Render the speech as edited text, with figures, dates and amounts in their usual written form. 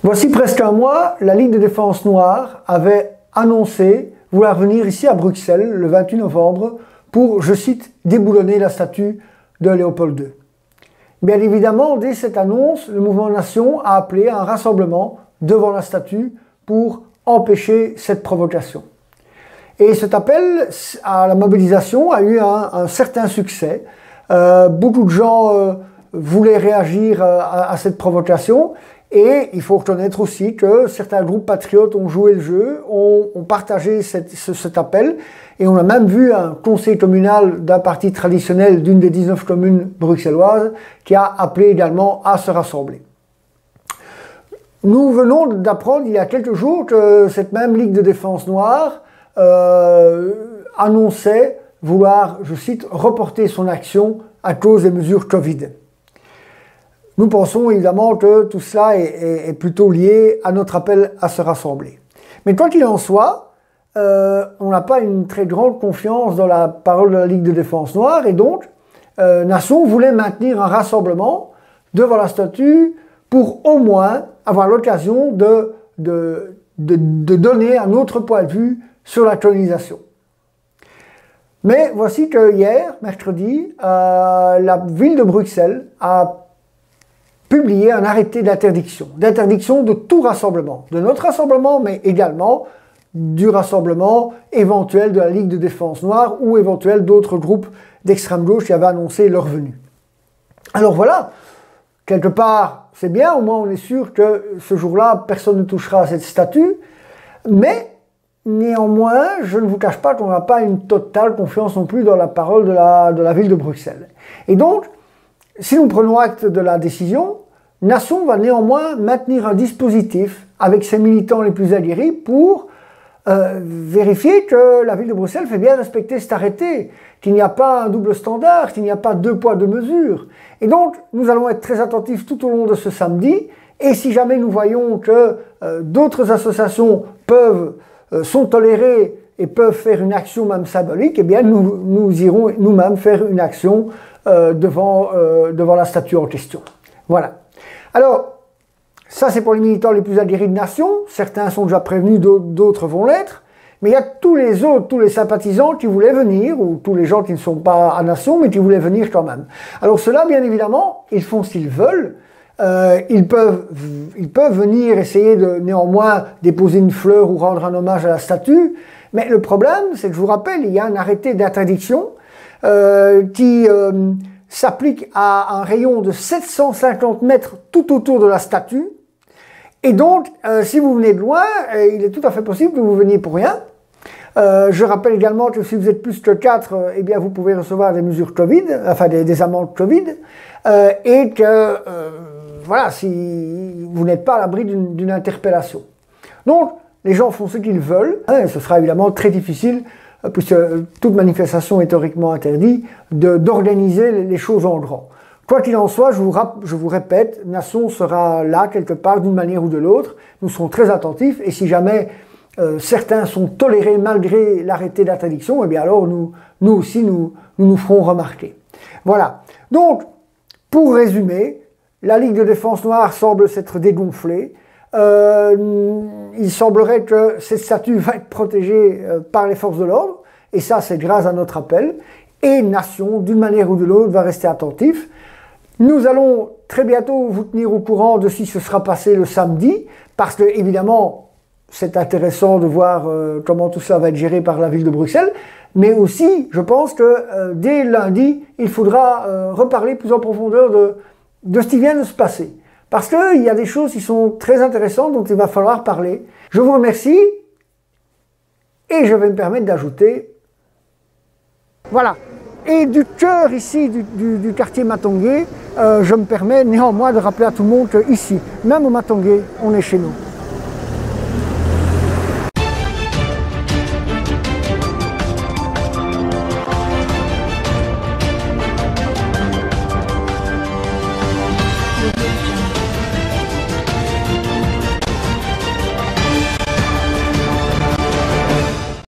Voici presque un mois, la Ligue de défense noire avait annoncé vouloir venir ici à Bruxelles le 28 novembre pour, je cite, déboulonner la statue de Léopold II. Bien évidemment, dès cette annonce, le mouvement Nation a appelé à un rassemblement devant la statue pour empêcher cette provocation. Et cet appel à la mobilisation a eu un certain succès. Beaucoup de gens voulaient réagir à cette provocation. Et il faut reconnaître aussi que certains groupes patriotes ont joué le jeu, ont partagé cet appel, et on a même vu un conseil communal d'un parti traditionnel d'une des 19 communes bruxelloises qui a appelé également à se rassembler. Nous venons d'apprendre il y a quelques jours que cette même Ligue de défense noire annonçait vouloir, je cite, reporter son action à cause des mesures Covid. Nous pensons évidemment que tout cela est plutôt lié à notre appel à se rassembler. Mais quoi qu'il en soit, on n'a pas une très grande confiance dans la parole de la Ligue de défense noire et donc Nation voulait maintenir un rassemblement devant la statue pour au moins avoir l'occasion de donner un autre point de vue sur la colonisation. Mais voici que hier, mercredi, la ville de Bruxelles a publié un arrêté d'interdiction de tout rassemblement, de notre rassemblement, mais également du rassemblement éventuel de la Ligue de défense noire ou éventuel d'autres groupes d'extrême gauche qui avaient annoncé leur venue. Alors voilà, quelque part, c'est bien, au moins on est sûr que ce jour-là, personne ne touchera à cette statue, mais néanmoins, je ne vous cache pas qu'on n'a pas une totale confiance non plus dans la parole de la ville de Bruxelles. Et donc, si nous prenons acte de la décision, Nation va néanmoins maintenir un dispositif avec ses militants les plus aguerris pour vérifier que la ville de Bruxelles fait bien respecter cet arrêté, qu'il n'y a pas un double standard, qu'il n'y a pas deux poids, deux mesures. Et donc, nous allons être très attentifs tout au long de ce samedi, et si jamais nous voyons que d'autres associations sont tolérées et peuvent faire une action même symbolique, eh bien nous irons nous-mêmes faire une action devant la statue en question. Voilà. Alors, ça c'est pour les militants les plus aguerris de Nation. Certains sont déjà prévenus, d'autres vont l'être. Mais il y a tous les autres, tous les sympathisants qui voulaient venir, ou tous les gens qui ne sont pas à Nation, mais qui voulaient venir quand même. Alors ceux-là, bien évidemment, ils font s'ils veulent. Ils peuvent venir essayer de néanmoins déposer une fleur ou rendre un hommage à la statue. Mais le problème, c'est que je vous rappelle, il y a un arrêté d'interdiction qui s'applique à un rayon de 750 mètres tout autour de la statue. Et donc, si vous venez de loin, il est tout à fait possible que vous veniez pour rien. Je rappelle également que si vous êtes plus que 4, eh bien vous pouvez recevoir des mesures Covid, enfin des amendes Covid, et que voilà, si vous n'êtes pas à l'abri d'une interpellation. Donc, les gens font ce qu'ils veulent, et ce sera évidemment très difficile, puisque toute manifestation est théoriquement interdite, d'organiser les choses en grand. Quoi qu'il en soit, je vous répète, Nation sera là quelque part d'une manière ou de l'autre. Nous serons très attentifs et si jamais certains sont tolérés malgré l'arrêté d'interdiction, eh bien alors nous aussi nous ferons remarquer. Voilà. Donc, pour résumer, la Ligue de défense noire semble s'être dégonflée. Il semblerait que cette statue va être protégée par les forces de l'ordre, et ça c'est grâce à notre appel. Et Nation, d'une manière ou de l'autre, va rester attentif. Nous allons très bientôt vous tenir au courant de ce qui se sera passé le samedi, parce que évidemment c'est intéressant de voir comment tout ça va être géré par la ville de Bruxelles, mais aussi je pense que dès lundi il faudra reparler plus en profondeur de ce qui vient de se passer. Parce qu'il y a des choses qui sont très intéressantes dont il va falloir parler. Je vous remercie et je vais me permettre d'ajouter, voilà, et du cœur ici du quartier Matongué, je me permets néanmoins de rappeler à tout le monde qu'ici, même au Matongué, on est chez nous.